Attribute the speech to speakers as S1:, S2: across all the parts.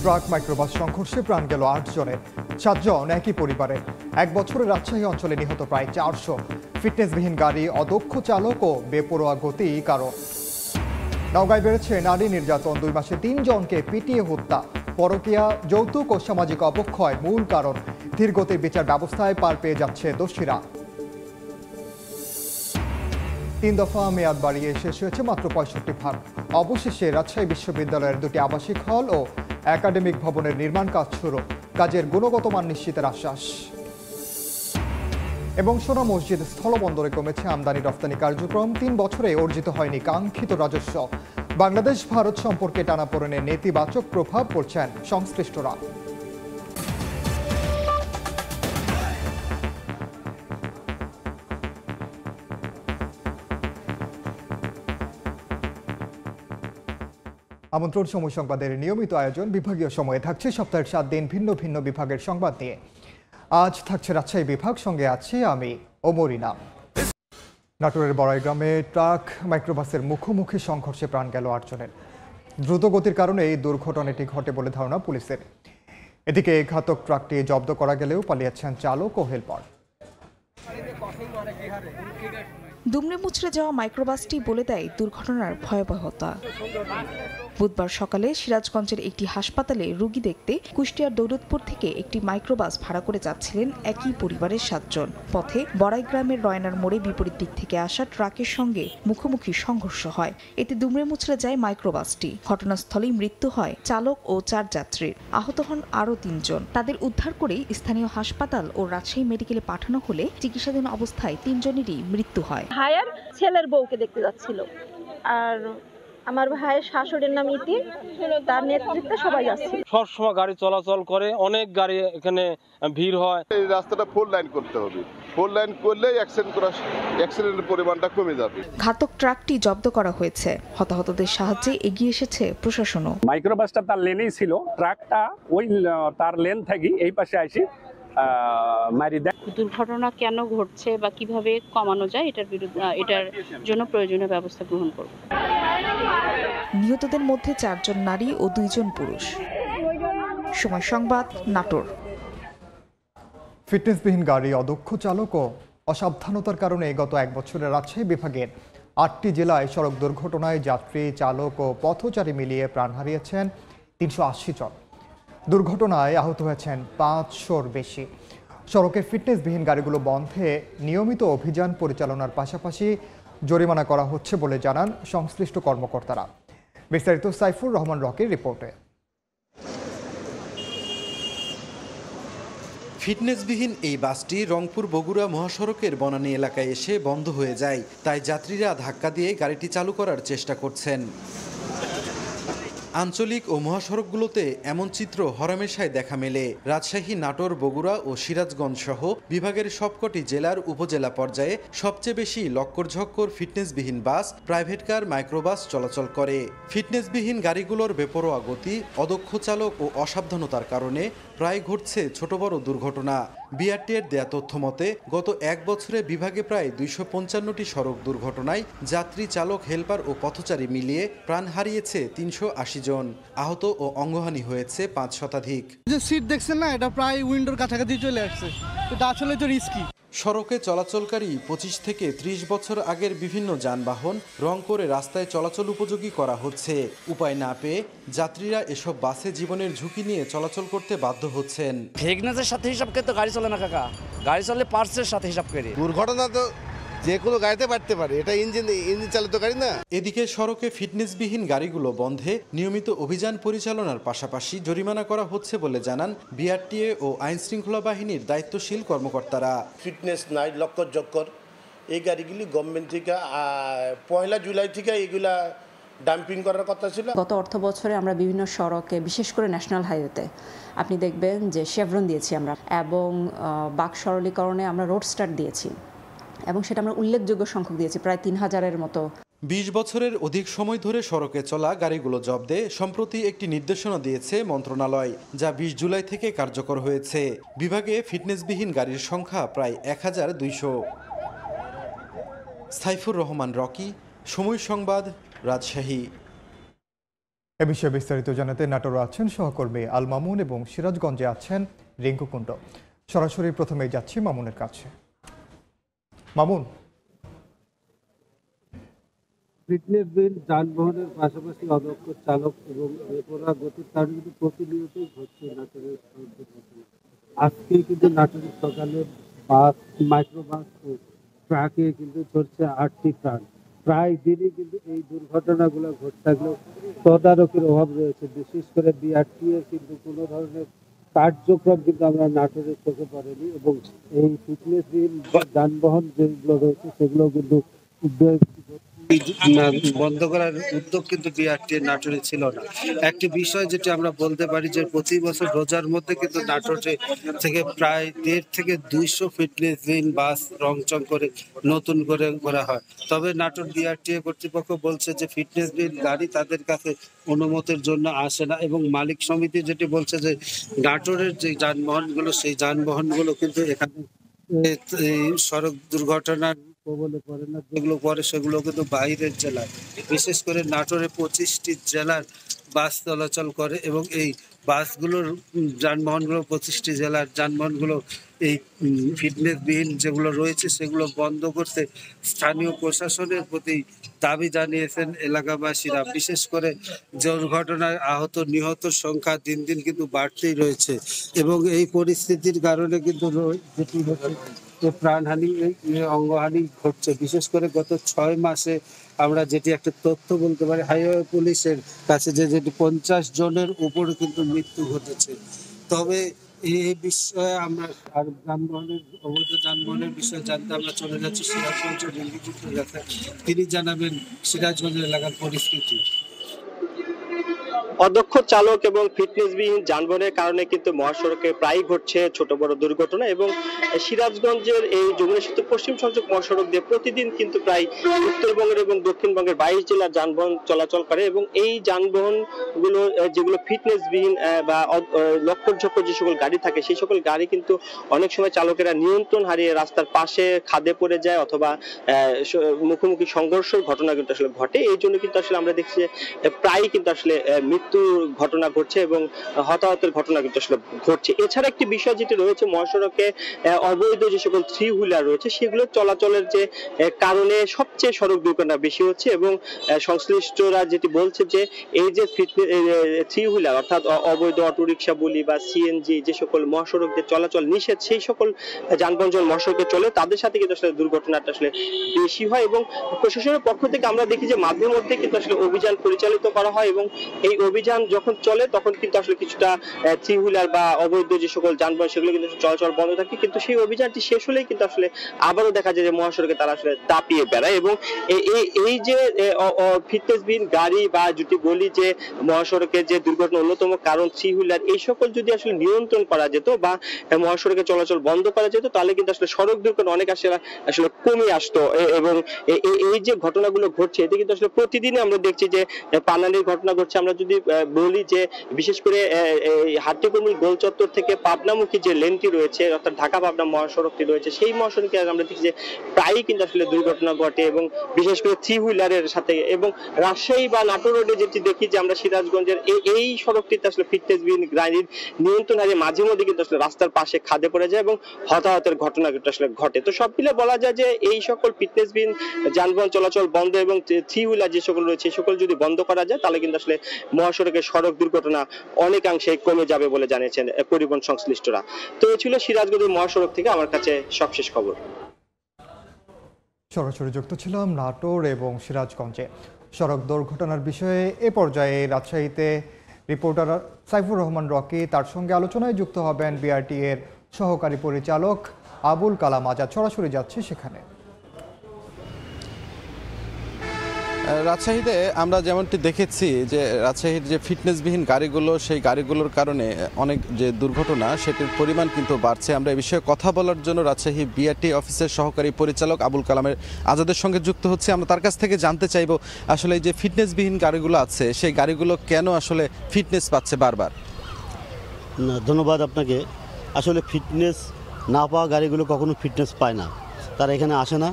S1: Truck microbus সংঘর্ষে প্রাণ গেল ৮ জনের, ৭ জন একই পরিবারের। এক বছরে রাজশাহী অঞ্চলে নিহত প্রায় ৪০০। ফিটনেসবিহীন গাড়ি, অদক্ষ চালক ও বেপরোয়া গতি কারণ। নওগাঁয় বেড়েছে নারী নির্যাতন, ২ মাসে ৩ জনকে পিটিয়ে হত্যা। পরকীয়া, যৌতুক ও সামাজিক অবক্ষয় মূল কারণ। ধীরগতির বিচার ব্যবস্থায় পার পেয়ে যাচ্ছে দোষীরা। ৩ দফা মেয়াদ বাড়িয়ে শেষ হয়েছে মাত্র ৬৫ ভাগ। অবশেষে রাজশাহী বিশ্ববিদ্যালয়ের ২টি আবাসিক হল ও একাডেমিক ভবনের নির্মাণ কাজ শুরু। কাজের গুণগত মান নিশ্চিতের আশ্বাস। এবং সোনা মসজিদ স্থলবন্দরে কমেছে আমদানি রপ্তানি কার্যক্রম, ৩ বছরে অর্জিত হয়নি কাঙ্ক্ষিত রাজস্ব। বাংলাদেশ ভারত সম্পর্কে টানাপোড়েনে নেতিবাচক প্রভাব পড়ছেন সংশ্লিষ্টরা। আমন্ত্রণ সময় সংবাদের নিয়মিত আয়োজন। বিভাগীয় সময়ে থাকছে সপ্তাহের 7 দিন ভিন্ন ভিন্ন বিভাগের সংবাদ নিয়ে। আজ থাকছে রাজশাহী বিভাগ, সঙ্গে আছি আমি ওমরিনা। নাটোরের বড়াইগ্রামে ট্রাক মাইক্রোবাসের মুখোমুখি সংঘর্ষে প্রাণ গেল ৮ জনের। দ্রুত গতির কারণে এই দুর্ঘটনাটি ঘটে বলে ধারণা পুলিশের। এদিকে ঘাতক ট্রাকটি জব্দ করা গেলেও পালিয়েছেন চালক ও হেলপার।
S2: দুমড়ে মুচড়ে যাওয়া মাইক্রোবাসটি বলে দেয় দুর্ঘটনার ভয়াবহতা। বুধবার সকালে সিরাজগঞ্জের একটি হাসপাতালে রোগী দেখতে কুষ্টিয়ার দৌলতপুর থেকে একটি মাইক্রোবাস ভাড়া করে যাচ্ছিলেন একই পরিবারের ৭ জন। পথে বড়াইগ্রামের রয়নার মোড়ে বিপরীত দিক থেকে আসা ট্রাকের সঙ্গে মুখোমুখি সংঘর্ষ হয়। এতে দুমড়ে মুচড়ে যায় মাইক্রোবাসটি। ঘটনাস্থলেই মৃত্যু হয় চালক ও 4 যাত্রীর। আহত হন আরও 3 জন। তাদের উদ্ধার করে স্থানীয় হাসপাতাল ও রাজশাহী মেডিকেলে পাঠানো হলে চিকিৎসাধীন অবস্থায় 3 জনেরই মৃত্যু হয়।
S3: ভাইয়ের ছেলের বউকে দেখতে যাচ্ছিল, আর আমার ভাইয়ের শাশুড়ির নাম ইতি, তার নেতৃত্বে সবাই যাচ্ছে।
S4: সবসময় গাড়ি চলাচল করে, অনেক গাড়ি এখানে ভিড় হয়।
S5: এই রাস্তাটা 4 লাইন করতে হবে। 4 লাইন করলে অ্যাক্সিডেন্টের পরিমাণটা কমে যাবে।
S2: ঘাতক ট্রাকটি জব্দ করা হয়েছে। হতাহতদের সাহায্যে এগিয়ে এসেছে প্রশাসনও।
S6: মাইক্রোবাসটা তার লেনেই ছিল, ট্রাকটা ওই তার লেন থেকে এই পাশে আসি
S7: দুর্ঘটনা কেন ঘটছে বা কিভাবে কমানো যায় এটার জন্য প্রয়োজনীয় ব্যবস্থা গ্রহণ করব।
S2: নিহতদের মধ্যে 4 জন নারী ও 2 জন পুরুষ। সময় সংবাদ, নাটোর।
S1: ফিটনেসবিহীন গাড়ি, অদক্ষ চালক ও অসাবধানতার কারণে গত 1 বছরে রাজশাহী বিভাগের 8টি জেলায় সড়ক দুর্ঘটনায় যাত্রী, চালক ও পথচারী মিলিয়ে প্রাণ হারিয়েছেন 380 জন। দুর্ঘটনায় আহত হয়েছেন 500-র বেশি। সড়কে ফিটনেসবিহীন গাড়িগুলো বন্ধে নিয়মিত অভিযান পরিচালনার পাশাপাশি জরিমানা করা হচ্ছে বলে জানান সংশ্লিষ্ট কর্মকর্তারা। বিস্তারিত সাইফুর রহমান রকির রিপোর্টে।
S8: ফিটনেসবিহীন এই বাসটি রংপুর বগুড়া মহাসড়কের বনানী এলাকায় এসে বন্ধ হয়ে যায়। তাই যাত্রীরা ধাক্কা দিয়ে গাড়িটি চালু করার চেষ্টা করছেন। আঞ্চলিক ও মহাসড়কগুলোতে এমন চিত্র হরহামেশাই দেখা মেলে। রাজশাহী, নাটোর, বগুড়া ও সিরাজগঞ্জ সহ বিভাগের সবকটি জেলার উপজেলা পর্যায়ে সবচেয়ে বেশি লক্কর-ঝক্কর ফিটনেসবিহীন বাস, প্রাইভেট কার, মাইক্রোবাস চলাচল করে। ফিটনেসবিহীন গাড়িগুলোর বেপরোয়া গতি, অদক্ষ চালক ও অসাবধানতার কারণে প্রায় ঘটছে ছোট বড় দুর্ঘটনা। বিআরটিএর দেয়া তথ্য মতে গত 1 বছরে বিভাগে প্রায় 255টি সড়ক দুর্ঘটনায় যাত্রী, চালক, হেলপার ও পথচারী মিলিয়ে প্রাণ হারিয়েছে 380 জন। আহত ও অঙ্গহানি হয়েছে 5 শতাধিক।
S9: যে সিট দেখছেন না, এটা প্রায় উইন্ডোর কাছাকাছি চলে আসছে। এটা আসলে তো রিস্কি।
S8: সড়কে চলাচলকারী 25 থেকে 30 বছর আগের বিভিন্ন যানবাহন রং করে রাস্তায় চলাচল উপযোগী করা হচ্ছে। উপায় না পেয়ে যাত্রীরা এসব বাসে জীবনের ঝুঁকি নিয়ে চলাচল করতে বাধ্য হচ্ছেন।
S10: ফিটনেসের সাথে হিসাব করে তো গাড়ি চলে না কাকা, গাড়ি চলে পার্টসের সাথে হিসাব করে।
S11: দুর্ঘটনা তো যে কোনো গাড়িতে বাড়তে পারে, এটা ইঞ্জিন চালিত গাড়ি না।
S8: এদিকে সড়কে ফিটনেসবিহীন গাড়িগুলো বন্ধে নিয়মিত অভিযান পরিচালনার পাশাপাশি জরিমানা করা হচ্ছে বলে জানান বিআরটিএ ও আইন শৃঙ্খলা বাহিনীর দায়িত্বশীল কর্মকর্তারা।
S12: ফিটনেস নাই, লক্কর-জক্কর এই গাড়িগুলি গভর্নমেন্ট থেকে 1 জুলাই থেকে এগুলা ডাম্পিং করার কথা ছিল।
S13: গত অর্থ বছরে আমরা বিভিন্ন সড়কে, বিশেষ করে ন্যাশনাল হাইওয়েতে আপনি দেখবেন যে শেভরন দিয়েছি আমরা, এবং বাক সরলীকরণে আমরা রোড স্টার্ট দিয়েছি, এবং সেটা আমরা উল্লেখযোগ্য সংখ্যক দিয়েছি, প্রায় 3000-এর মতো।
S8: 20 বছরের অধিক সময় ধরে সড়কে চলা গাড়িগুলো জব্দে সম্প্রতি একটি নির্দেশনা দিয়েছে মন্ত্রণালয়, যা 20 জুলাই থেকে কার্যকর হয়েছে। বিভাগে ফিটনেসবিহীন গাড়ির সংখ্যা প্রায় 1200। সাইফুর রহমান রকি, সময় সংবাদ, রাজশাহী।
S1: এ বিষয়ে বিস্তারিত জানাতে নাটোরে আছেন সহকর্মী আল মামুন এবং সিরাজগঞ্জে আছেন রিঙ্কু কুণ্ড। সরাসরি প্রথমেই যাচ্ছি মামুনের কাছে। মামুন,
S14: ফিটনেস বিল যানবাহনের পাশাপাশি অদক্ষ চালক এবং বেপরোয়া গতির কারণে কিন্তু প্রতিনিয়তই ঘটছে নাটোরের সড়ক দুর্ঘটনা। আজকে কিন্তু নাটোরের সকালে বাস, মাইক্রোবাস ও ট্রাকে কিন্তু ঝরছে 8টি প্রাণ। প্রায় দিনই কিন্তু এই দুর্ঘটনাগুলো ঘটে থাকলেও তদারকির অভাব রয়েছে। বিশেষ করে বিআরটিএ কিন্তু কোনো ধরনের কার্যক্রম কিন্তু আমরা নাটোরের চোখে পড়েনি এবং এই ফিটনেসবিহীন যানবাহন যেগুলো রয়েছে সেগুলো কিন্তু বন্ধ করার উদ্যোগ কিন্তু বিআরটিএ নাটোরে ছিল না। একটি বিষয় যেটি আমরা বলতে পারি যে প্রতি বছর রোজার মধ্যে কিন্তু নাটোরে থেকে প্রায় 1.5 থেকে 200 ফিটনেসবিহীন বাস রংচং করে নতুন করে করা হয়। তবে নাটোর বিআরটিএ কর্তৃপক্ষ বলছে যে ফিটনেসবিহীন গাড়ি তাদের কাছে অনুমতির জন্য আসে না এবং মালিক সমিতি যেটি বলছে যে নাটোরের যে যানবাহনগুলো সেই যানবাহনগুলো কিন্তু এখানে সড়ক দুর্ঘটনার কবলে পড়ে না, যেগুলো পড়ে সেগুলো কিন্তু বাইরের জেলায়, বিশেষ করে নাটোরে 25টি জেলার বাস চলাচল করে এবং এই বাসগুলোর যানবাহনগুলো 25টি জেলার যানবাহনগুলো এই ফিটনেসবিহীন যেগুলো রয়েছে সেগুলো বন্ধ করতে স্থানীয় প্রশাসনের প্রতি দাবি জানিয়েছেন এলাকাবাসীরা। বিশেষ করে দুর্ঘটনায় আহত নিহত সংখ্যা দিন দিন কিন্তু বাড়তেই রয়েছে এবং এই পরিস্থিতির কারণে কিন্তু যেটি হচ্ছে প্রাণহানি, অঙ্গহানি ঘটছে। বিশেষ করে গত 6 মাসে আমরা যেটি একটা তথ্য বলতে পারি হাইওয়ে পুলিশের কাছে যেটি 50 জনের উপরে কিন্তু মৃত্যু ঘটেছে। তবে এই বিষয়ে আমরা আর যানবাহনের অবৈধ যানবাহনের বিষয়ে জানতে আমরা চলে যাচ্ছি সিরাজগঞ্জের রিঙ্গিজুটের কাছে। তিনি জানাবেন সিরাজগঞ্জ এলাকার পরিস্থিতি।
S15: অদক্ষ চালক এবং ফিটনেসবিহীন যানবাহনের কারণে কিন্তু মহাসড়কে প্রায়ই ঘটছে ছোট বড় দুর্ঘটনা এবং সিরাজগঞ্জের এই যমুনা সেতু পশ্চিম সংযোগ মহাসড়ক দিয়ে প্রতিদিন কিন্তু প্রায় উত্তরবঙ্গের এবং দক্ষিণবঙ্গের 22 জেলার যানবাহন চলাচল করে এবং এই যানবাহনগুলো যেগুলো ফিটনেসবিহীন বা লক্ষ্যঝক্কর যে সকল গাড়ি থাকে সেই সকল গাড়ি কিন্তু অনেক সময় চালকেরা নিয়ন্ত্রণ হারিয়ে রাস্তার পাশে খাদে পড়ে যায় অথবা মুখোমুখি সংঘর্ষের ঘটনা কিন্তু আসলে ঘটে। এই জন্য কিন্তু আসলে আমরা দেখছি যে প্রায়ই কিন্তু আসলে মৃত্যুর ঘটনা ঘটছে এবং হতাহতের ঘটনা কিন্তু আসলে ঘটছে। এছাড়া একটি বিষয় যেটি রয়েছে মহাসড়কে অবৈধ যে সকল 3 হুইলার রয়েছে সেগুলো চলাচলের যে কারণে সবচেয়ে সড়ক দুর্ঘটনা বেশি হচ্ছে এবং সংশ্লিষ্টরা যেটি বলছে যে এই যে 3 হুইলার অর্থাৎ অবৈধ অটোরিকশা বলি বা সিএনজি যে সকল মহাসড়ক দিয়ে চলাচল নিষেধ সেই সকল যানবাহন যখন মহাসড়কে চলে তাদের সাথে কিন্তু আসলে দুর্ঘটনাটা আসলে বেশি হয় এবং প্রশাসনের পক্ষ থেকে আমরা দেখি যে মাঝে মধ্যে কিন্তু আসলে অভিযান পরিচালিত করা হয় এবং এই অভিযান যখন চলে তখন কিন্তু আসলে কিছুটা 3 হুইলার বা অবৈধ যে সকল যানবাহন সেগুলো কিন্তু চলাচল বন্ধ থাকে, কিন্তু সেই অভিযানটি শেষ হলেই কিন্তু আসলে আবারও দেখা যায় যে মহাসড়কে তারা আসলে দাপিয়ে বেড়ায় এবং এই যে ফিটনেসবিহীন গাড়ি বা যদি বলি যে মহাসড়কে যে দুর্ঘটনা অন্যতম কারণ 3 হুইলার, এই সকল যদি আসলে নিয়ন্ত্রণ করা যেত বা মহাসড়কে চলাচল বন্ধ করা যেত তাহলে কিন্তু আসলে সড়ক দুর্ঘটনা অনেক আসলে কমে আসতো এবং এই যে ঘটনাগুলো ঘটছে এতে কিন্তু আসলে প্রতিদিনই আমরা দেখছি যে পানালির ঘটনা ঘটছে। আমরা যদি বলি যে বিশেষ করে হাট্টিকুমিল গোল চত্বর থেকে পাবনামুখী যে লেনটি রয়েছে অর্থাৎ ঢাকা পাবনা মহাসড়কটি রয়েছে সেই মহাসড়কে আমরা দেখি যে প্রায়ই কিন্তু আসলে দুর্ঘটনা ঘটে এবং বিশেষ করে 3 হুইলারের সাথে এবং রাজশাহী বা নাটোর রোডে যেটি দেখি যে আমরা সিরাজগঞ্জের এই সড়কটিতে আসলে ফিটনেসবিহীন গাড়ির নিয়ন্ত্রণ হারিয়ে মাঝে মধ্যে কিন্তু আসলে রাস্তার পাশে খাদে পড়ে যায় এবং হতাহতের ঘটনা কিন্তু আসলে ঘটে। তো সব মিলে বলা যায় যে এই সকল ফিটনেসবিহীন যানবাহন চলাচল বন্ধ এবং 3 হুইলার যে সকল রয়েছে সেই সকল যদি বন্ধ করা যায় তাহলে কিন্তু আসলে মহাসড়কের সড়ক দুর্ঘটনা অনেকাংশে কমে যাবে বলে জানিয়েছেন পরিবহন সংশ্লিষ্টরা। তো এই ছিল সিরাজগঞ্জের মহাসড়ক থেকে আমার কাছে সবশেষ খবর।
S1: সরাসরি যুক্ত ছিলাম নাটোর এবং সিরাজগঞ্জে। সড়ক দুর্ঘটনার বিষয়ে এ পর্যায়ে রাজশাহীতে রিপোর্টার সাইফুর রহমান রকি, তার সঙ্গে আলোচনায় যুক্ত হবেন বিআরটিএর সহকারী পরিচালক আবুল কালাম আজাদ। সরাসরি যাচ্ছি সেখানে।
S16: রাজশাহীতে আমরা যেমনটি দেখেছি যে রাজশাহীর যে ফিটনেসবিহীন গাড়িগুলো সেই গাড়িগুলোর কারণে অনেক যে দুর্ঘটনা সেটির পরিমাণ কিন্তু বাড়ছে। আমরা এই বিষয়ে কথা বলার জন্য রাজশাহী বিআরটি অফিসের সহকারী পরিচালক আবুল কালামের আজাদের সঙ্গে যুক্ত হচ্ছে। আমরা তার কাছ থেকে জানতে চাইব আসলে এই যে ফিটনেসবিহীন গাড়িগুলো আছে সেই গাড়িগুলো কেন আসলে ফিটনেস পাচ্ছে বারবার।
S17: ধন্যবাদ আপনাকে। আসলে ফিটনেস না পাওয়া গাড়িগুলো কখনো ফিটনেস পায় না, তারা এখানে আসে না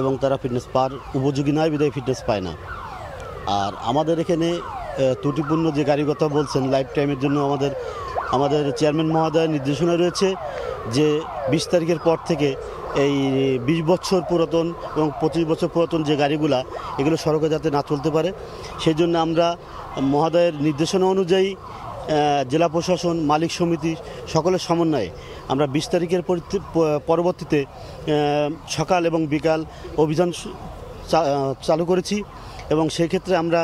S17: এবং তারা ফিটনেস পাওয়ার উপযোগী নয় বিধায় ফিটনেস পায় না। আর আমাদের এখানে ত্রুটিপূর্ণ যে গাড়ির কথা বলছেন লাইফ টাইমের জন্য আমাদের চেয়ারম্যান মহোদয়ের নির্দেশনা রয়েছে যে 20 তারিখের পর থেকে এই 20 বছর পুরাতন এবং 25 বছর পুরাতন যে গাড়িগুলা এগুলো সড়কে যাতে না চলতে পারে সেই জন্য আমরা মহোদয়ের নির্দেশনা অনুযায়ী জেলা প্রশাসন মালিক সমিতি সকলের সমন্বয়ে আমরা 20 তারিখের পরবর্তীতে সকাল এবং বিকাল অভিযান চালু করেছি এবং সেই ক্ষেত্রে আমরা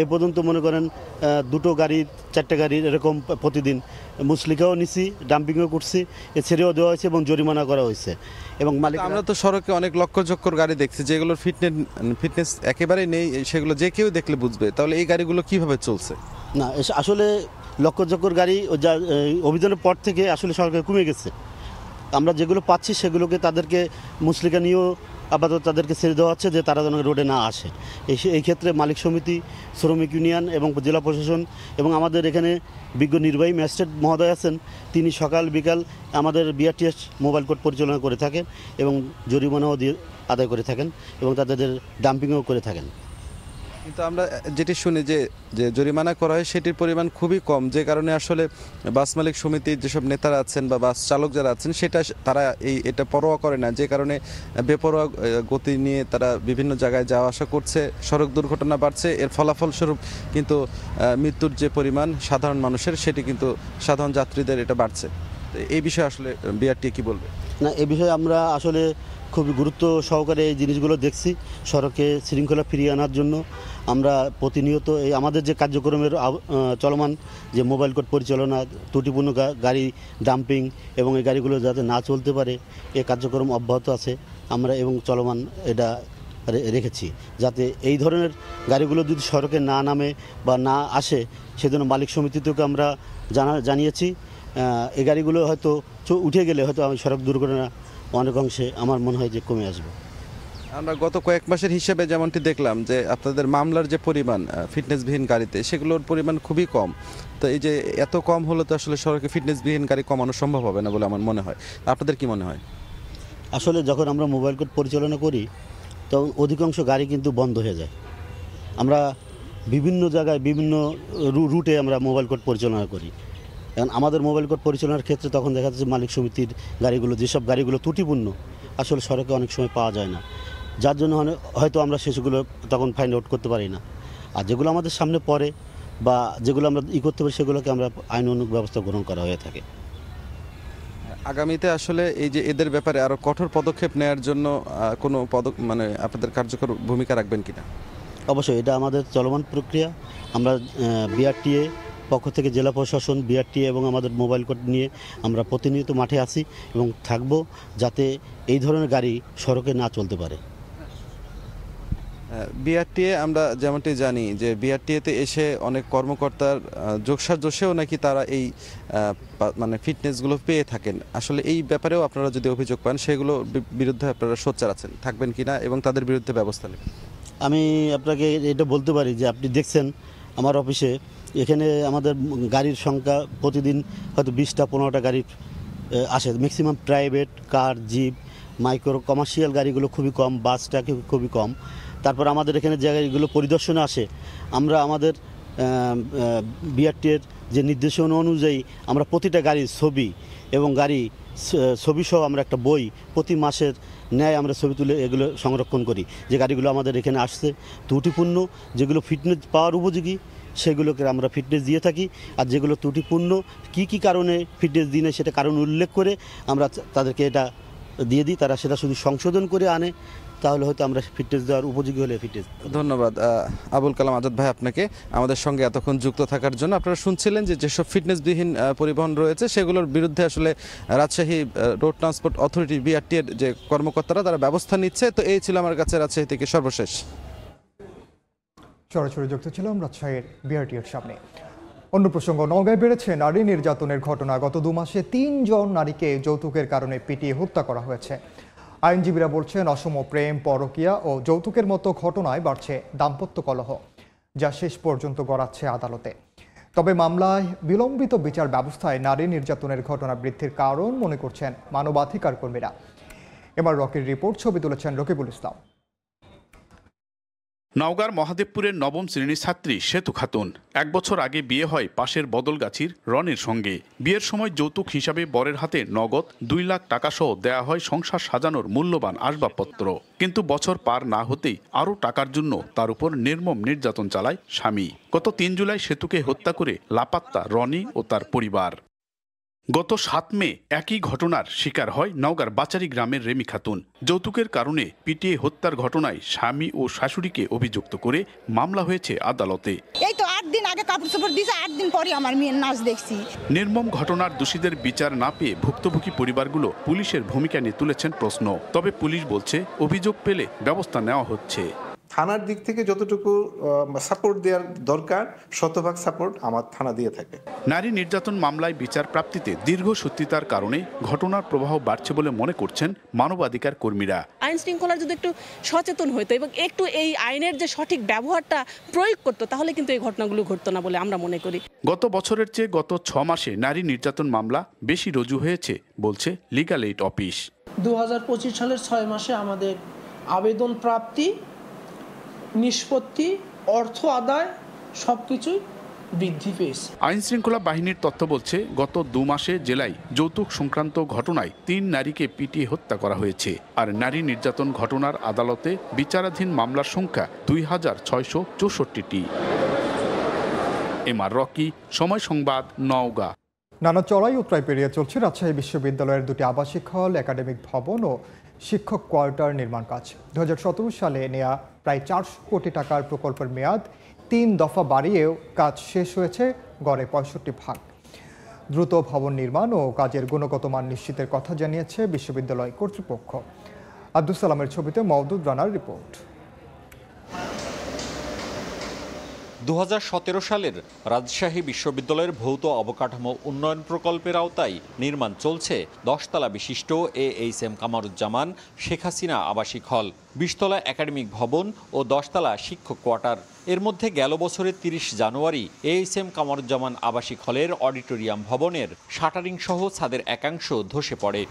S17: এ পর্যন্ত মনে করেন 2টো গাড়ি 4টে গাড়ির এরকম প্রতিদিন মুসলিকাও নিছি, ডাম্পিংও করছি, ছেড়েও দেওয়া হয়েছে এবং জরিমানা করা হয়েছে। এবং মালিক
S16: আমরা তো সড়কে অনেক লক্ষ্যচক্কর গাড়ি দেখছি যেগুলোর ফিটনেস একেবারেই নেই, সেগুলো যে কেউ দেখলে বুঝবে, তাহলে এই গাড়িগুলো কিভাবে চলছে?
S17: না আসলে লক্ষ্যচক্কর গাড়ি অভিযানের পর থেকে আসলে সড়কে কমে গেছে। আমরা যেগুলো পাচ্ছি সেগুলোকে তাদেরকে মুসলিকা নিয়েও আপাতত তাদেরকে ছেড়ে দেওয়া হচ্ছে যে তারা যেন রোডে না আসে। এই ক্ষেত্রে মালিক সমিতি, শ্রমিক ইউনিয়ন এবং জেলা প্রশাসন এবং আমাদের এখানে বিজ্ঞ নির্বাহী ম্যাজিস্ট্রেট মহোদয় আছেন, তিনি সকাল বিকাল আমাদের বিআরটিএস মোবাইল কোর্ট পরিচালনা করে থাকেন এবং জরিমানাও দিয়ে আদায় করে থাকেন এবং তাদের ডাম্পিংও করে থাকেন।
S16: কিন্তু আমরা যেটি শুনি যে জরিমানা করা হয় সেটির পরিমাণ খুবই কম, যে কারণে আসলে বাস মালিক সমিতির যেসব নেতারা আছেন বা বাস চালক যারা আছেন তারা এটা পরোয়া করে না, যে কারণে বেপরোয়া গতি নিয়ে তারা বিভিন্ন জায়গায় যাওয়া আসা করছে, সড়ক দুর্ঘটনা বাড়ছে। এর ফলাফলস্বরূপ কিন্তু মৃত্যুর যে পরিমাণ সাধারণ মানুষের সেটি কিন্তু সাধারণ যাত্রীদের এটা বাড়ছে। এই বিষয়ে আসলে বিআরটিএ কি বলবে?
S17: না, এ বিষয়ে আমরা আসলে খুবই গুরুত্ব সহকারে এই জিনিসগুলো দেখছি। সড়কে শৃঙ্খলা ফিরিয়ে আনার জন্য আমরা প্রতিনিয়ত এই আমাদের যে কার্যক্রমের চলমান যে মোবাইল কোর্ট পরিচালনা, ত্রুটিপূর্ণ গাড়ি ডাম্পিং এবং এই গাড়িগুলো যাতে না চলতে পারে এই কার্যক্রম অব্যাহত আছে আমরা এবং চলমান এটা রেখেছি, যাতে এই ধরনের গাড়িগুলো যদি সড়কে না নামে বা না আসে সেজন্য মালিক সমিতিতেও আমরা জানিয়েছি। এই গাড়িগুলো হয়তো উঠে গেলে হয়তো সড়ক দুর্ঘটনা অনেক অংশে আমার মনে হয় যে কমে আসবে।
S16: আমরা গত কয়েক মাসের হিসেবে যেমনটি দেখলাম যে আপনাদের মামলার যে পরিমাণ ফিটনেসবিহীন গাড়িতে সেগুলোর পরিমাণ খুবই কম। তো এই যে এত কম হলে তো আসলে সড়কে ফিটনেসবিহীন গাড়ি কমানো সম্ভব হবে না বলে আমার মনে হয়। আপনাদের কি মনে হয়?
S17: আসলে যখন আমরা মোবাইল কোর্ট পরিচালনা করি তখন অধিকাংশ গাড়ি কিন্তু বন্ধ হয়ে যায়। আমরা বিভিন্ন জায়গায় বিভিন্ন রুটে আমরা মোবাইল কোর্ট পরিচালনা করি। এখন আমাদের মোবাইল কোর্ট পরিচালনার ক্ষেত্রে তখন দেখা যাচ্ছে মালিক সমিতির গাড়িগুলো, যেসব গাড়িগুলো ত্রুটিপূর্ণ আসলে সড়কে অনেক সময় পাওয়া যায় না, যার জন্য হয়তো আমরা সেগুলো তখন ফাইন্ড আউট করতে পারি না। আর যেগুলো আমাদের সামনে পড়ে বা যেগুলো আমরা করতে পারি সেগুলোকে আমরা আইনানুগ ব্যবস্থা গ্রহণ করা হয়ে থাকে।
S16: আগামীতে আসলে এই যে এদের ব্যাপারে আরও কঠোর পদক্ষেপ নেওয়ার জন্য কোনো আপনাদের কার্যকর ভূমিকা রাখবেন কিনা?
S17: অবশ্যই এটা আমাদের চলমান প্রক্রিয়া। আমরা বিআরটিএ পক্ষ থেকে জেলা প্রশাসন, বিআরটিএ এবং আমাদের মোবাইল কোর্ট নিয়ে আমরা প্রতিনিয়ত মাঠে আছি এবং থাকব যাতে এই ধরনের গাড়ি সড়কে না চলতে পারে।
S16: বিআরটিএ আমরা যেমনটি জানি যে বিআরটিএতে এসে অনেক কর্মকর্তার যোগসাজশেও নাকি তারা এই ফিটনেসগুলো পেয়ে থাকেন। আসলে এই ব্যাপারেও আপনারা যদি অভিযোগ পান সেগুলো বিরুদ্ধে আপনারা সোচ্চার আছেন, থাকবেন কিনা এবং তাদের বিরুদ্ধে ব্যবস্থা নেবেন?
S17: আমি আপনাকে এটা বলতে পারি যে আপনি দেখছেন আমার অফিসে এখানে আমাদের গাড়ির সংখ্যা প্রতিদিন হয়তো 20টা 15টা গাড়ি আসে। Maximum private car, jeep, micro commercial গাড়িগুলো খুবই কম, বাসটা খুবই কম। তারপর আমাদের এখানে যে গাড়িগুলো পরিদর্শনে আসে আমরা আমাদের বিআরটিএর যে নির্দেশনা অনুযায়ী আমরা প্রতিটা গাড়ির ছবি এবং ছবি সহ আমরা একটা বই প্রতি মাসের ন্যায় আমরা ছবি তুলে এগুলো সংরক্ষণ করি। যে গাড়িগুলো আমাদের এখানে আসছে ত্রুটিপূর্ণ, যেগুলো ফিটনেস পাওয়ার উপযোগী সেগুলোকে আমরা ফিটনেস দিয়ে থাকি। আর যেগুলো ত্রুটিপূর্ণ কী কারণে ফিটনেস দিই না সেটা কারণ উল্লেখ করে আমরা তাদেরকে এটা দিয়ে দিই। তারা সেটা শুধু সংশোধন করে আনে, তাহলে হয়তো আমরা ফিটনেস দেওয়ার উপযোগী হলে ফিটনেস।
S16: ধন্যবাদ আবুল কালাম আজাদ ভাই আপনাকে আমাদের সঙ্গে এতক্ষণ যুক্ত থাকার জন্য। আপনারা শুনছিলেন যে যেসব ফিটনেসবিহীন পরিবহন রয়েছে সেগুলোর বিরুদ্ধে আসলে রাজশাহী রোড ট্রান্সপোর্ট অথরিটি বিআরটিএর যে কর্মকর্তারা তারা ব্যবস্থা নিচ্ছে। তো এই ছিল আমার কাছে রাজশাহী থেকে সর্বশেষ।
S1: সরাসরি যুক্ত ছিলাম রাজশাহীর বিআরটিএর সামনে। অন্য প্রসঙ্গ, নওগাঁয় বেড়েছে নারী নির্যাতনের ঘটনা। গত 2 মাসে 3 জন নারীকে যৌতুকের কারণে পিটিয়ে হত্যা করা হয়েছে। আইনজীবীরা বলছেন অসম প্রেম, পরকীয়া ও যৌতুকের মতো ঘটনায় বাড়ছে দাম্পত্য কলহ, যা শেষ পর্যন্ত গড়াচ্ছে আদালতে। তবে মামলায় বিলম্বিত বিচার ব্যবস্থায় নারী নির্যাতনের ঘটনা বৃদ্ধির কারণ মনে করছেন মানবাধিকার কর্মীরা। এবার রকির রিপোর্ট, ছবি তুলেছেন রকিবুল ইসলাম।
S18: নওগাঁর মহাদেবপুরের নবম শ্রেণীর ছাত্রী সেতু খাতুন 1 বছর আগে বিয়ে হয় পাশের বদলগাছির রনের সঙ্গে। বিয়ের সময় যৌতুক হিসাবে বরের হাতে নগদ 2 লাখ টাকা সহ দেয়া হয় সংসার সাজানোর মূল্যবান আসবাবপত্র। কিন্তু বছর পার না হতেই আরও টাকার জন্য তার উপর নির্মম নির্যাতন চালায় স্বামী। গত 3 জুলাই সেতুকে হত্যা করে লাপাত্তা রনি ও তার পরিবার। গত 7 মে একই ঘটনার শিকার হয় নওগাঁর বাচারি গ্রামের রেমি খাতুন। যৌতুকের কারণে পিটিয়ে হত্যার ঘটনায় স্বামী ও শাশুড়িকে অভিযুক্ত করে মামলা হয়েছে আদালতে।
S19: এই তো 8 দিন আগে কাপড় চোপড় দিয়েছে, 8 দিন পরে আমার মেয়ের নাচ দেখছি।
S18: নির্মম ঘটনার দোষীদের বিচার না পেয়ে ভুক্তভোগী পরিবারগুলো পুলিশের ভূমিকা নিয়ে তুলেছেন প্রশ্ন। তবে পুলিশ বলছে অভিযোগ পেলে ব্যবস্থা নেওয়া হচ্ছে।
S20: থানার দিক থেকে যতটুকু সাপোর্ট দেওয়ার দরকার শতভাগ সাপোর্ট আমার থানা দিয়ে থাকে।
S18: নারী নির্যাতন মামলায় বিচার প্রাপ্তিতে দীর্ঘসূত্রিতার কারণে ঘটনার প্রবাহ বাড়ছে বলে মনে করছেন মানবাধিকার কর্মীরা।
S21: আইন শৃঙ্খলার যদি একটু সচেতন হতো এবং একটু এই আইনের যে সঠিক ব্যবহারটা প্রয়োগ করতো তাহলে কিন্তু এই ঘটনাগুলো ঘটতো না বলে আমরা মনে করি।
S18: গত বছরের চেয়ে গত 6 মাসে নারী নির্যাতন মামলা বেশি রুজু হয়েছে বলছে লিগ্যাল এইড অফিস।
S22: 2025 সালের 6 মাসে আমাদের আবেদন প্রাপ্তি, নিষ্পত্তি, অর্থ আদায় সবকিছুই বৃদ্ধি পেয়েছে।
S18: আইন শৃঙ্খলা বাহিনীর তথ্য বলছে গত 2 মাসে জেলায় যৌতুক সংক্রান্ত ঘটনায় 3 নারীকে পিটিয়ে হত্যা করা হয়েছে। আর নারী নির্যাতন ঘটনার আদালতে বিচারাধীন মামলার সংখ্যা 2664টি। এমআর রকি, সময় সংবাদ, নওগাঁ।
S1: নানা চড়াই উতরাই পেরিয়ে চলছে রাজশাহী বিশ্ববিদ্যালয়ের 2টি আবাসিক হল, একাডেমিক ভবন ও শিক্ষক কোয়ার্টার নির্মাণ কাজ। 2017 সালে নেওয়া প্রায় 400 কোটি টাকার প্রকল্পের মেয়াদ 3 দফা বাড়িয়েও কাজ শেষ হয়েছে গড়ে 65 ভাগ। দ্রুত ভবন নির্মাণ ও কাজের গুণগত মান নিশ্চিতের কথা জানিয়েছে বিশ্ববিদ্যালয় কর্তৃপক্ষ। আব্দুল সালামের ছবিতে মওদুদ রানার রিপোর্ট।
S23: 2017 সালের রাজশাহী বিশ্ববিদ্যালয়ের ভৌত অবকাঠামো উন্নয়ন প্রকল্পের আওতায় নির্মাণ চলছে 10 তলা বিশিষ্ট AHM কামারুজ্জামান শেখ হাসিনা আবাসিক হল, 20 তলা একাডেমিক ভবন ও 10 তলা শিক্ষক কোয়ার্টার। এর মধ্যে গেল বছরের 30 জানুয়ারি AHM কামারুজ্জামান আবাসিক হলের অডিটোরিয়াম ভবনের শাটারিং সহ ছাদের একাংশ ধসে পড়ে।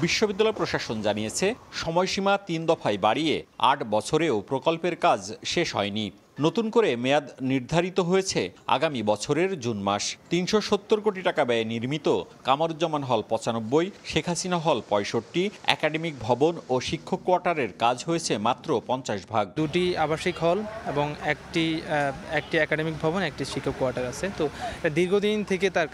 S23: বিশ্ববিদ্যালয় প্রশাসন জানিয়েছে সময়সীমা 3 দফায় বাড়িয়ে 8 বছরেও প্রকল্পের কাজ শেষ হয়নি। নতুন করে মেয়াদ নির্ধারিত হয়েছে আগামী বছরের জুন মাস। 370 কোটি টাকা ব্যয়ে নির্মিত কামারুজ্জামান হল 95, শেখ হাসিনা হল 65, একাডেমিক ভবন ও শিক্ষক কোয়ার্টারের কাজ হয়েছে মাত্র 50 ভাগ।
S24: 2টি আবাসিক হল এবং একটি একাডেমিক ভবন, একটি শিক্ষক কোয়ার্টার আছে। তো দীর্ঘদিন থেকে তার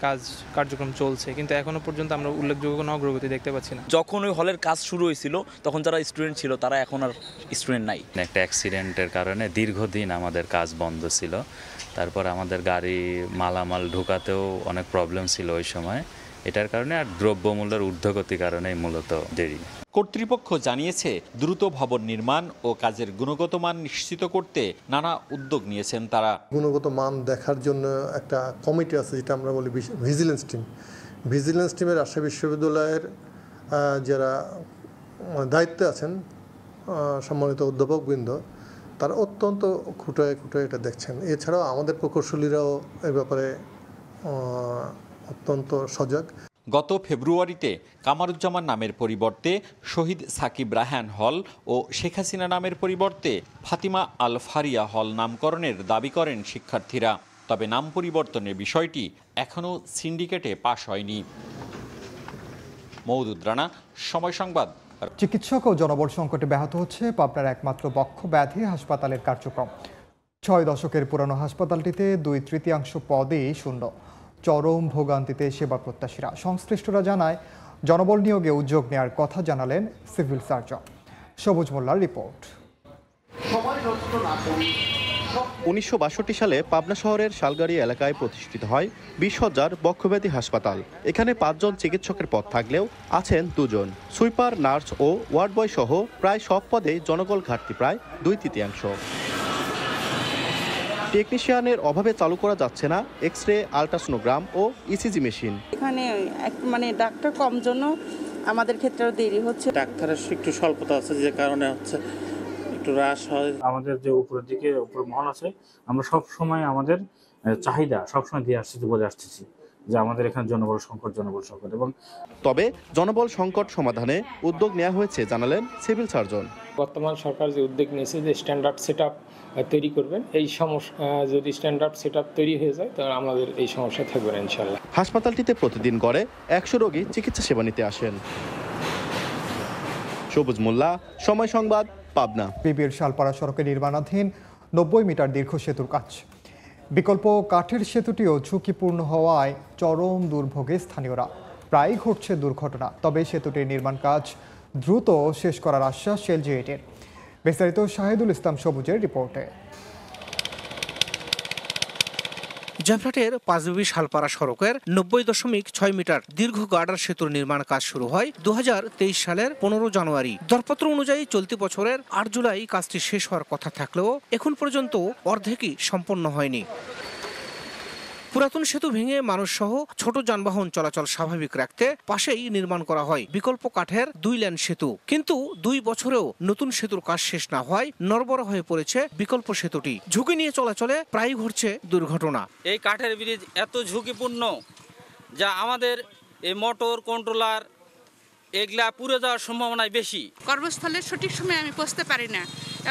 S24: কার্যক্রম চলছে, কিন্তু এখনো পর্যন্ত আমরা উল্লেখযোগ্য কোনো অগ্রগতি দেখতে পাচ্ছি না।
S25: যখন ওই হলের কাজ শুরু হয়েছিল তখন যারা স্টুডেন্ট ছিল তারা এখন আর স্টুডেন্ট নাই।
S26: একটা অ্যাক্সিডেন্টের কারণে দীর্ঘদিন আমাদের কাজ বন্ধ ছিল। তারপর আমাদের গাড়ি মালামাল ঢোকাতেও অনেক প্রবলেম ছিল ওই সময়। এটার কারণে আর দ্রব্যমূল্যের ঊর্ধ্বগতির কারণেই মূলত দেরি।
S23: কর্তৃপক্ষ জানিয়েছে দ্রুত ভবন নির্মাণ ও কাজের গুণগত মান নিশ্চিত করতে নানা উদ্যোগ নিয়েছেন তারা।
S27: গুণগত মান দেখার জন্য একটা কমিটি আছে, যেটা আমরা বলি ভিজিলেন্স টিম। ভিজিলেন্স টিমের রাজশাহী বিশ্ববিদ্যালয়ের যারা দায়িত্বে আছেন, সম্মানিত অধ্যাপকবৃন্দ, তারা অত্যন্ত খুঁটায় এটা দেখছেন। এছাড়াও আমাদের প্রকৌশলীরাও এই ব্যাপারে অত্যন্ত সজাগ।
S23: গত ফেব্রুয়ারিতে কামারুজ্জামান নামের পরিবর্তে শহীদ সাকিব রায়হান হল ও শেখ হাসিনা নামের পরিবর্তে ফাতিমা আল ফারিয়া হল নামকরণের দাবি করেন শিক্ষার্থীরা। তবে নাম পরিবর্তনের বিষয়টি এখনও সিন্ডিকেটে পাশ হয়নি। মওদুদ রানা, সময় সংবাদ।
S1: চিকিৎসক ও জনবল সংকটে ব্যাহত হচ্ছে পাবনার একমাত্র বক্ষ ব্যাধি হাসপাতালের কার্যক্রম। 6 দশকের পুরানো হাসপাতালটিতে 2/3 পদেই শূন্য। চরম ভোগান্তিতে সেবা প্রত্যাশীরা। সংশ্লিষ্টরা জানায় জনবল নিয়োগে উদ্যোগ নেওয়ার কথা জানালেন সিভিল সার্জন। সবুজ মোল্লার রিপোর্ট।
S28: 1962 সালে পাবনা শহরের শালগাড়ি এলাকায় প্রতিষ্ঠিত হয় 20 হাজার বক্ষব্যাধি হাসপাতাল। এখানে 5 জন চিকিৎসকের পদ থাকলেও আছেন 2 জন। সুইপার, নার্স ও ওয়ার্ড বয় সহ প্রায় সব পদে জনবল ঘাটতি প্রায় 2/3। টেকনিশিয়ানের অভাবে চালু করা যাচ্ছে না এক্স রে, আলট্রাসোনোগ্রাম ও ইসিজি মেশিন।
S29: এখানে ডাক্তার কম জন্য আমাদের ক্ষেত্রেও দেরি হচ্ছে।
S30: ডাক্তারের একটু স্বল্পতা আছে, যে কারণে হচ্ছে একটু হ্রাস হয়।
S31: আমাদের যে উপরের দিকে উপর মহল আছে, আমরা সব সময় আমাদের চাহিদা সবসময় দিয়ে আসতেছি, বলে আসতেছি।
S2: যে আমাদের এখানে জনবল সংকট এবং
S28: তবে জনবল সংকট সমাধানে উদ্যোগ নেওয়া হয়েছে জানালেন সিভিল সার্জন।
S22: বর্তমান সরকার যে উদ্যোগ নিয়েছে যে স্ট্যান্ডার্ড সেটআপ তৈরি করবেন, এই সমস্যা যদি স্ট্যান্ডার্ড সেটআপ তৈরি হয়ে যায় তাহলে আমাদের এই সমস্যা থাকবে না ইনশাআল্লাহ।
S28: হাসপাতালটিতে প্রতিদিন গড়ে 100 রোগী চিকিৎসা সেবা নিতে আসেন। সবুজ মোল্লা, সময় সংবাদ, পাবনা।
S1: বিবির শালপাড়া সড়কে নির্মাণাধীন 90 মিটার দীর্ঘ সেতুর কাজ। বিকল্প কাঠের সেতুটিও ঝুঁকিপূর্ণ হওয়ায় চরম দুর্ভোগে স্থানীয়রা। প্রায়ই ঘটছে দুর্ঘটনা, তবে সেতুটির নির্মাণ কাজ দ্রুত শেষ করার আশ্বাস এলজিইডির। বিস্তারিত শাহিদুল ইসলাম সবুজের রিপোর্টে।
S3: জামঘাটের পাঁচবিবি শালপাড়া সড়কের 90.6 মিটার দীর্ঘ গার্ডার সেতুর নির্মাণ কাজ শুরু হয় 2023 সালের 15 জানুয়ারি। দরপত্র অনুযায়ী চলতি বছরের 8 জুলাই কাজটি শেষ হওয়ার কথা থাকলেও এখন পর্যন্ত অর্ধেকই সম্পন্ন হয়নি। পুরাতন সেতু ভেঙে মানুষ সহ ছোট যানবাহন চলাচল স্বাভাবিক রাখতে পাশেই নির্মাণ করা হয় বিকল্প কাঠের 2 লেন সেতু। কিন্তু 2 বছরেও নতুন সেতুর কাজ শেষ না হওয়ায় নড়বড় হয়ে পড়েছে বিকল্প সেতুটি। ঝুঁকি নিয়ে চলাচলে প্রায়ই ঘটছে দুর্ঘটনা।
S4: এই কাঠের ব্রিজ এত ঝুঁকিপূর্ণ যা আমাদের এই মোটর কন্ট্রোলার এগুলা পুড়ে যাওয়ার সম্ভাবনা বেশি।
S5: কর্মস্থলে সঠিক সময় আমি পৌঁছতে পারি না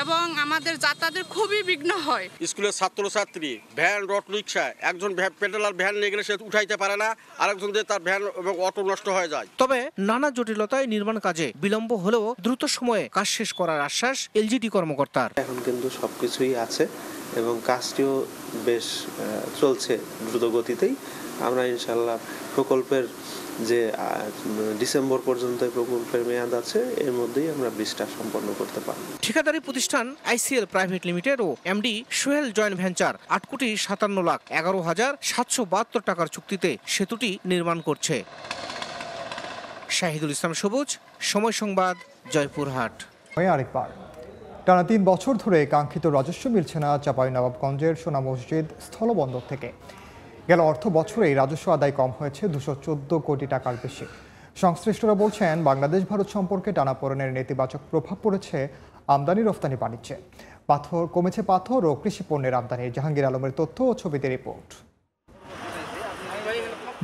S5: এবং আমাদের যাতায়াতের খুবই বিঘ্ন হয়।
S6: স্কুলের ছাত্রছাত্রী ভ্যান অটো রিক্সা, একজন পেডালার ভ্যান নিয়ে গেলে সে উঠাইতে পারে না, আরেকজন দিয়ে তার ভ্যান এবং অটো নষ্ট হয়ে যায়।
S3: তবে নানা জটিলতায় নির্মাণ কাজে বিলম্ব হলেও দ্রুত সময়ে কাজ শেষ করার আশ্বাস এলজিডি কর্মকর্তার।
S7: এখন কিন্তু সবকিছুই আছে এবং কাজটিও বেশ চলছে দ্রুত গতিতেই। আমরা ইনশাআল্লাহ প্রকল্পের যে ডিসেম্বর পর্যন্ত প্রকল্পের মেয়াদ আছে, এর মধ্যেই আমরা ব্রিজটা সম্পন্ন করতে পারব।
S3: ঠিকাদারি প্রতিষ্ঠান আইসিএল প্রাইভেট লিমিটেড ও এমডি সোহেল জয়েন্ট ভেঞ্চার 8,57,11,772 টাকার চুক্তিতে সেতুটি নির্মাণ করছে। শাহিদুল ইসলাম সবুজ, সময় সংবাদ, জয়পুরহাট।
S1: আরেকবার টানা 3 বছর ধরে কাঙ্ক্ষিত রাজস্ব মিলছে না চাঁপাইনবাবগঞ্জের সোনা মসজিদ স্থলবন্দর থেকে। গেল অর্থ বছরেই রাজস্ব আদায় কম হয়েছে 214 কোটি টাকার বেশি। সংশ্লিষ্টরা বলছেন, বাংলাদেশ ভারত সম্পর্কে টানাপোড়েনের নেতিবাচক প্রভাব পড়েছে আমদানি রফতানি বাণিজ্যে। কমেছে পাথর ও কৃষি পণ্যের আমদানি। জাহাঙ্গীর আলমের তথ্য ও ছবিতে রিপোর্ট।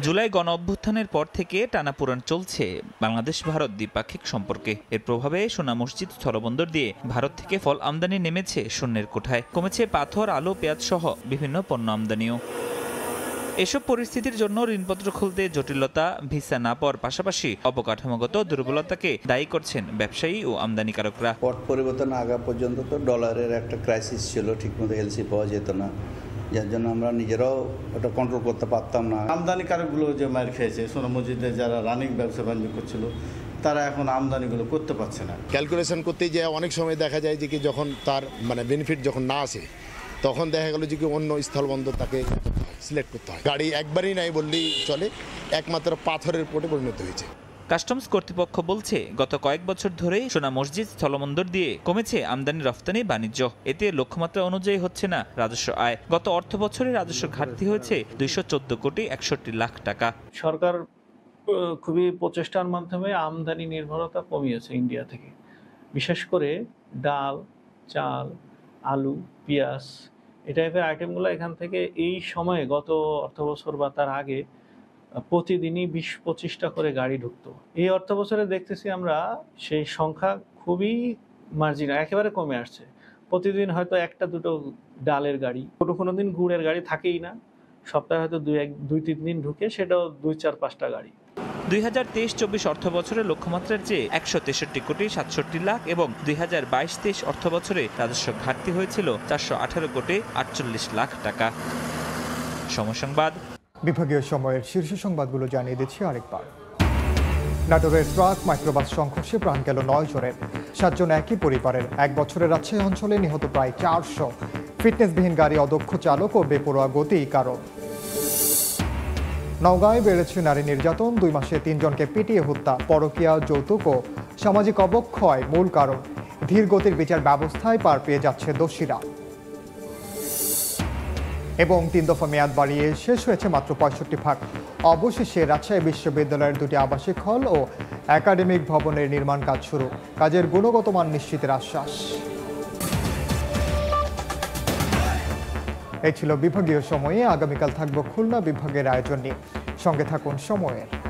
S9: জুলাই গণ অভ্যুত্থানের পর থেকে টানাপোড়েন চলছে বাংলাদেশ ভারত দ্বিপাক্ষিক সম্পর্কে। এর প্রভাবে সোনা মসজিদ স্থলবন্দর দিয়ে ভারত থেকে ফল আমদানি নেমেছে শূন্যের কোঠায়। কমেছে পাথর, আলু, পেঁয়াজ সহ বিভিন্ন পণ্য আমদানিও। এসব পরিস্থিতির জন্য ঋণপত্র খুলতে জটিলতা, ভিসা না পাওয়ার পাশাপাশি অবকাঠামোগত দুর্বলতাকে দায়ী করছেন ব্যবসায়ী ও আমদানিকারকরা।
S10: পট পরিবর্তন আগা পর্যন্ত তো ডলারের একটা ক্রাইসিস ছিল, ঠিকমতো এলসি পাওয়া যেত না, যার জন্য আমরা নিজেরাও ওটা কন্ট্রোল করতে পারতাম না। আমদানিকারকগুলো যে মার খেয়েছে, সোনা মসজিদে যারা রানিং ব্যবসা বাণিজ্য করছিল তারা এখন আমদানিগুলো করতে পারছে না।
S11: ক্যালকুলেশন করতে যে অনেক সময় দেখা যায় যে কি যখন তার বেনিফিট যখন না আসে, তখন দেখা গেল যে কি অন্য স্থলবন্দর তাকে সিলেক্ট করতে হয়। গাড়ি একবারই নাই বললেই চলে, একমাত্র পাথরের পোর্টে পরিণত হয়েছে।
S9: কাস্টমস কর্তৃপক্ষ বলছে, গত কয়েক বছর ধরেই সোনা মসজিদ স্থলবন্দর দিয়ে কমেছে আমদানি রফতানি বাণিজ্য। এতে লক্ষ্যমাত্রা অনুযায়ী হচ্ছে না রাজস্ব আয়। গত অর্থ বছরে রাজস্ব ঘাটতি হয়েছে 214 কোটি 61 লাখ টাকা।
S22: সরকার খুবই প্রচেষ্টার মাধ্যমে আমদানি নির্ভরতা কমিয়েছে ইন্ডিয়া থেকে। বিশেষ করে ডাল, চাল, আলু, পেঁয়াজ এই টাইপের আইটেমগুলো এখান থেকে এই সময়ে গত অর্থবছর বা তার আগে প্রতিদিনই 20-25টা করে গাড়ি ঢুকতো। এই অর্থবছরে দেখতেছি আমরা সেই সংখ্যা খুবই মার্জিনাল, একেবারে কমে আসছে। প্রতিদিন হয়তো 1-2 ডালের গাড়ি, কোনো দিন গুড়ের গাড়ি থাকেই না, সপ্তাহে হয়তো 2-3 দিন ঢুকে, সেটাও 2-4-5টা গাড়ি।
S9: 2023-24 অর্থ বছরে লক্ষ্যমাত্রার চেয়ে 163 কোটি 67 লাখ এবং 2022-23 অর্থ বছরে রাজস্ব ঘাটতি হয়েছিল 418 কোটি 48 লাখ টাকা। সময় সংবাদ।
S1: বিভাগীয় সময়ের শীর্ষ সংবাদগুলো জানিয়ে দিচ্ছি আরেকবার। নাটোরের ট্রাক মাইক্রোবাস সংঘর্ষে প্রাণ গেল 9 জনের, 7 জন একই পরিবারের। 1 বছরের রাজশাহী অঞ্চলে নিহত প্রায় 400। ফিটনেসবিহীন গাড়ি, অদক্ষ চালক ও বেপরোয়া গতি কারণ। নওগাঁয় বেড়েছে নারী নির্যাতন, 2 মাসে 3 জনকে পিটিয়ে হত্যা। পরকীয়া, যৌতুক ও সামাজিক অবক্ষয় মূল কারণ। ধীর গতির বিচার ব্যবস্থায় পার পেয়ে যাচ্ছে দোষীরা। এবং 3 দফা মেয়াদ বাড়িয়ে শেষ হয়েছে মাত্র 65 ভাগ। অবশেষে রাজশাহী বিশ্ববিদ্যালয়ের 2টি আবাসিক হল ও একাডেমিক ভবনের নির্মাণ কাজ শুরু। কাজের গুণগত মান নিশ্চিতের আশ্বাস। এই ছিল বিভাগীয় সময়ে। আগামীকাল থাকবো খুলনা বিভাগের আয়োজন নিয়ে। সঙ্গে থাকুন সময়ের।